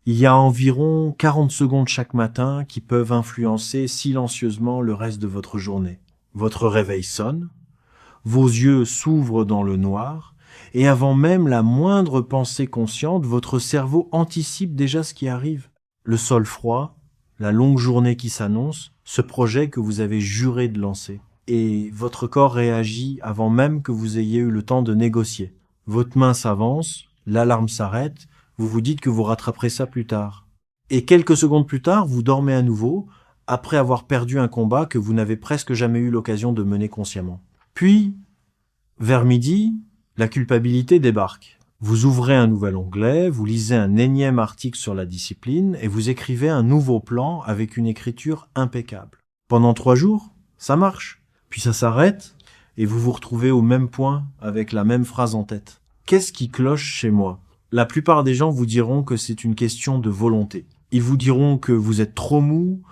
Il y a environ 40 secondes chaque matin qui peuvent influencer silencieusement le reste de votre journée. Votre réveil sonne, vos yeux s'ouvrent dans le noir, et avant même la moindre pensée consciente, votre cerveau anticipe déjà ce qui arrive. Le sol froid, la longue journée qui s'annonce, ce projet que vous avez juré de lancer. Et votre corps réagit avant même que vous ayez eu le temps de négocier. Votre main s'avance, l'alarme s'arrête, vous vous dites que vous rattraperez ça plus tard. Et quelques secondes plus tard, vous dormez à nouveau, après avoir perdu un combat que vous n'avez presque jamais eu l'occasion de mener consciemment. Puis, vers midi, la culpabilité débarque. Vous ouvrez un nouvel onglet, vous lisez un énième article sur la discipline et vous écrivez un nouveau plan avec une écriture impeccable. Pendant 3 jours, ça marche. Puis ça s'arrête et vous vous retrouvez au même point avec la même phrase en tête. Qu'est-ce qui cloche chez moi ? La plupart des gens vous diront que c'est une question de volonté. Ils vous diront que vous êtes trop mou,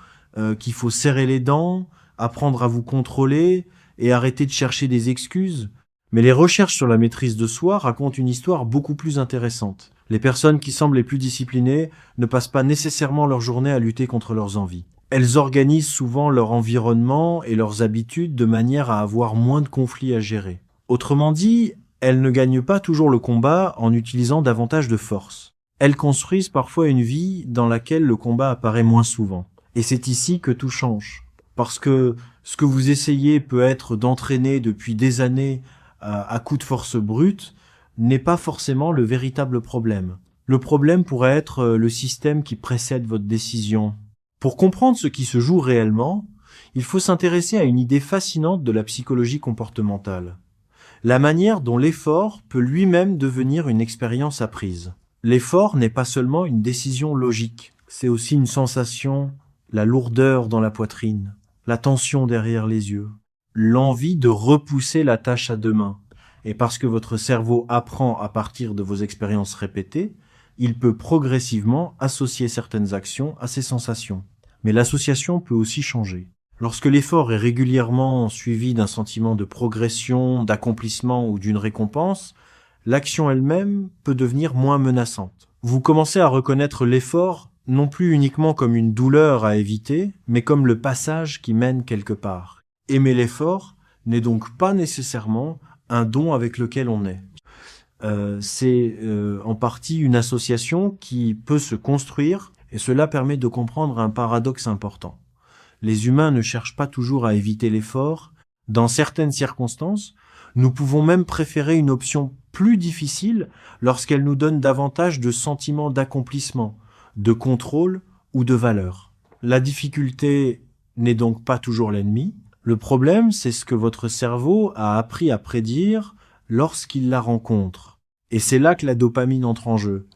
qu'il faut serrer les dents, apprendre à vous contrôler et arrêter de chercher des excuses. Mais les recherches sur la maîtrise de soi racontent une histoire beaucoup plus intéressante. Les personnes qui semblent les plus disciplinées ne passent pas nécessairement leur journée à lutter contre leurs envies. Elles organisent souvent leur environnement et leurs habitudes de manière à avoir moins de conflits à gérer. Autrement dit, elles ne gagnent pas toujours le combat en utilisant davantage de force. Elles construisent parfois une vie dans laquelle le combat apparaît moins souvent. Et c'est ici que tout change. Parce que ce que vous essayez peut être d'entraîner depuis des années à coup de force brute n'est pas forcément le véritable problème. Le problème pourrait être le système qui précède votre décision. Pour comprendre ce qui se joue réellement, il faut s'intéresser à une idée fascinante de la psychologie comportementale. La manière dont l'effort peut lui-même devenir une expérience apprise. L'effort n'est pas seulement une décision logique, c'est aussi une sensation, la lourdeur dans la poitrine, la tension derrière les yeux, l'envie de repousser la tâche à 2 mains. Et parce que votre cerveau apprend à partir de vos expériences répétées, il peut progressivement associer certaines actions à ces sensations. Mais l'association peut aussi changer. Lorsque l'effort est régulièrement suivi d'un sentiment de progression, d'accomplissement ou d'une récompense, l'action elle-même peut devenir moins menaçante. Vous commencez à reconnaître l'effort non plus uniquement comme une douleur à éviter, mais comme le passage qui mène quelque part. Aimer l'effort n'est donc pas nécessairement un don avec lequel on est. C'est en partie une association qui peut se construire, et cela permet de comprendre un paradoxe important. Les humains ne cherchent pas toujours à éviter l'effort. Dans certaines circonstances, nous pouvons même préférer une option plus difficile lorsqu'elle nous donne davantage de sentiments d'accomplissement, de contrôle ou de valeur. La difficulté n'est donc pas toujours l'ennemi. Le problème, c'est ce que votre cerveau a appris à prédire lorsqu'il la rencontre. Et c'est là que la dopamine entre en jeu.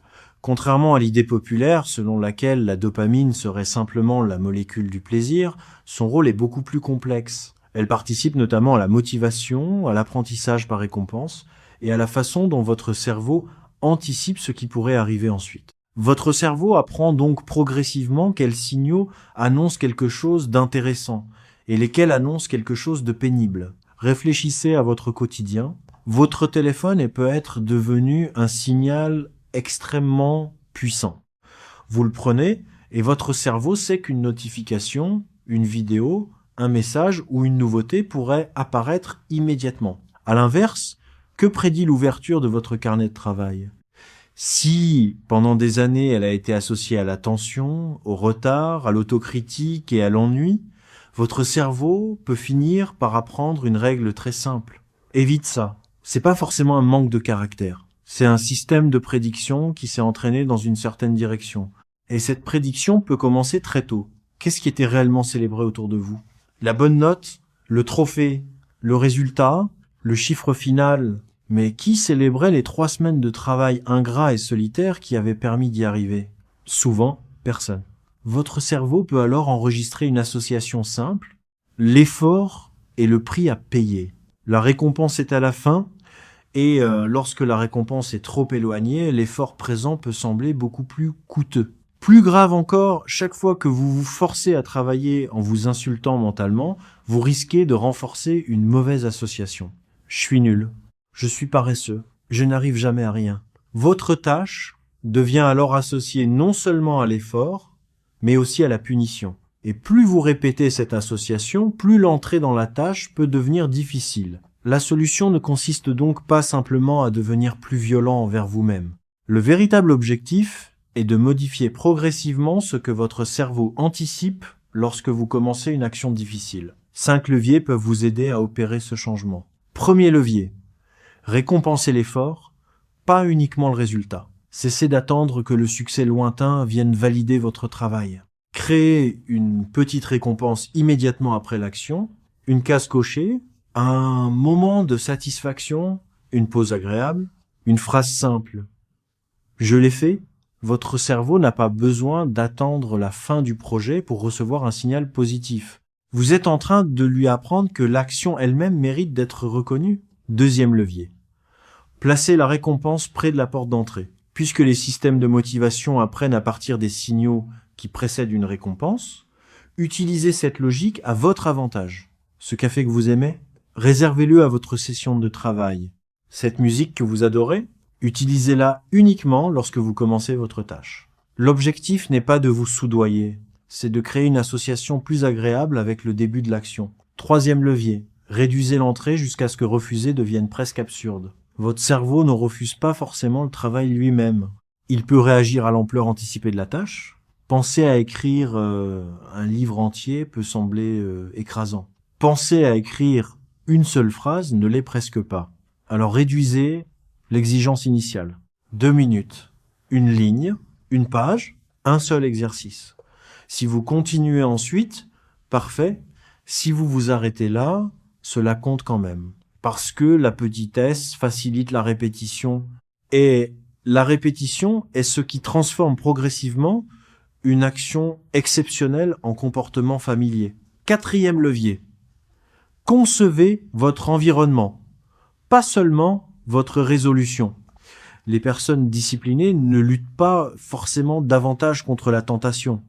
Contrairement à l'idée populaire selon laquelle la dopamine serait simplement la molécule du plaisir, son rôle est beaucoup plus complexe. Elle participe notamment à la motivation, à l'apprentissage par récompense et à la façon dont votre cerveau anticipe ce qui pourrait arriver ensuite. Votre cerveau apprend donc progressivement quels signaux annoncent quelque chose d'intéressant et lesquels annoncent quelque chose de pénible. Réfléchissez à votre quotidien. Votre téléphone peut être devenu un signal extrêmement puissant. Vous le prenez et votre cerveau sait qu'une notification, une vidéo, un message ou une nouveauté pourrait apparaître immédiatement. À l'inverse, que prédit l'ouverture de votre carnet de travail ? Si, pendant des années, elle a été associée à la tension, au retard, à l'autocritique et à l'ennui, votre cerveau peut finir par apprendre une règle très simple. Évite ça. C'est pas forcément un manque de caractère. C'est un système de prédiction qui s'est entraîné dans une certaine direction. Et cette prédiction peut commencer très tôt. Qu'est-ce qui était réellement célébré autour de vous ? La bonne note, le trophée, le résultat, le chiffre final. Mais qui célébrait les 3 semaines de travail ingrat et solitaire qui avaient permis d'y arriver ? Souvent, personne. Votre cerveau peut alors enregistrer une association simple. L'effort est le prix à payer. La récompense est à la fin. Et lorsque la récompense est trop éloignée, l'effort présent peut sembler beaucoup plus coûteux. Plus grave encore, chaque fois que vous vous forcez à travailler en vous insultant mentalement, vous risquez de renforcer une mauvaise association. Je suis nul. Je suis paresseux. Je n'arrive jamais à rien. Votre tâche devient alors associé non seulement à l'effort, mais aussi à la punition. Et plus vous répétez cette association, plus l'entrée dans la tâche peut devenir difficile. La solution ne consiste donc pas simplement à devenir plus violent envers vous-même. Le véritable objectif est de modifier progressivement ce que votre cerveau anticipe lorsque vous commencez une action difficile. 5 leviers peuvent vous aider à opérer ce changement. Premier levier, récompenser l'effort, pas uniquement le résultat. Cessez d'attendre que le succès lointain vienne valider votre travail. Créez une petite récompense immédiatement après l'action, une case cochée, un moment de satisfaction, une pause agréable, une phrase simple. Je l'ai fait. Votre cerveau n'a pas besoin d'attendre la fin du projet pour recevoir un signal positif. Vous êtes en train de lui apprendre que l'action elle-même mérite d'être reconnue. Deuxième levier. Placez la récompense près de la porte d'entrée. Puisque les systèmes de motivation apprennent à partir des signaux qui précèdent une récompense, utilisez cette logique à votre avantage. Ce café que vous aimez, réservez-le à votre session de travail. Cette musique que vous adorez, utilisez-la uniquement lorsque vous commencez votre tâche. L'objectif n'est pas de vous soudoyer, c'est de créer une association plus agréable avec le début de l'action. Troisième levier, réduisez l'entrée jusqu'à ce que refuser devienne presque absurde. Votre cerveau ne refuse pas forcément le travail lui-même. Il peut réagir à l'ampleur anticipée de la tâche. Penser à écrire un livre entier peut sembler écrasant. Penser à écrire une seule phrase ne l'est presque pas. Alors réduisez l'exigence initiale. 2 minutes, une ligne, une page, un seul exercice. Si vous continuez ensuite, parfait. Si vous vous arrêtez là, cela compte quand même. Parce que la petitesse facilite la répétition. Et la répétition est ce qui transforme progressivement une action exceptionnelle en comportement familier. Quatrième levier. Concevez votre environnement, pas seulement votre résolution. Les personnes disciplinées ne luttent pas forcément davantage contre la tentation.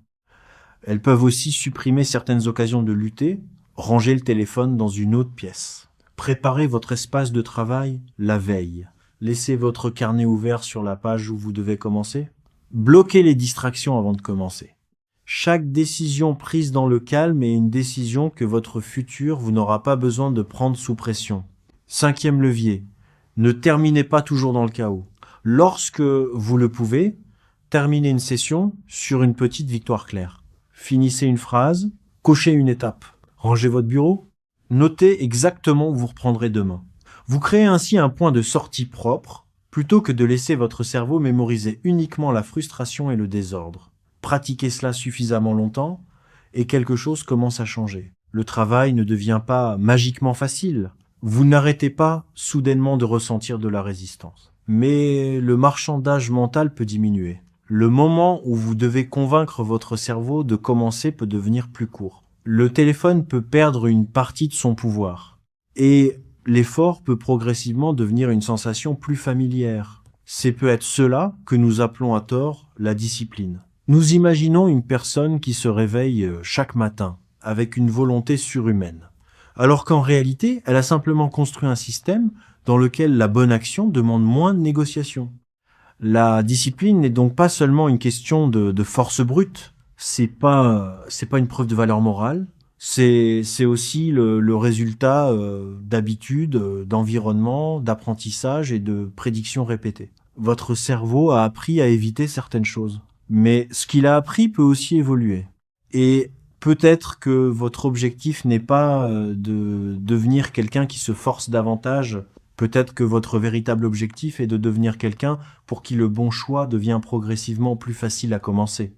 Elles peuvent aussi supprimer certaines occasions de lutter, ranger le téléphone dans une autre pièce. Préparez votre espace de travail la veille. Laissez votre carnet ouvert sur la page où vous devez commencer. Bloquez les distractions avant de commencer. Chaque décision prise dans le calme est une décision que votre futur vous n'aura pas besoin de prendre sous pression. 5e levier. Ne terminez pas toujours dans le chaos. Lorsque vous le pouvez, terminez une session sur une petite victoire claire. Finissez une phrase, cochez une étape. Rangez votre bureau. Notez exactement où vous reprendrez demain. Vous créez ainsi un point de sortie propre, plutôt que de laisser votre cerveau mémoriser uniquement la frustration et le désordre. Pratiquez cela suffisamment longtemps, et quelque chose commence à changer. Le travail ne devient pas magiquement facile. Vous n'arrêtez pas soudainement de ressentir de la résistance. Mais le marchandage mental peut diminuer. Le moment où vous devez convaincre votre cerveau de commencer peut devenir plus court. Le téléphone peut perdre une partie de son pouvoir. Et l'effort peut progressivement devenir une sensation plus familière. C'est peut-être cela que nous appelons à tort la discipline. Nous imaginons une personne qui se réveille chaque matin avec une volonté surhumaine. Alors qu'en réalité, elle a simplement construit un système dans lequel la bonne action demande moins de négociation. La discipline n'est donc pas seulement une question de force brute, c'est pas une preuve de valeur morale, c'est aussi le résultat d'habitudes, d'environnement, d'apprentissage et de prédictions répétées. Votre cerveau a appris à éviter certaines choses, mais ce qu'il a appris peut aussi évoluer. Et peut-être que votre objectif n'est pas de devenir quelqu'un qui se force davantage. Peut-être que votre véritable objectif est de devenir quelqu'un pour qui le bon choix devient progressivement plus facile à commencer.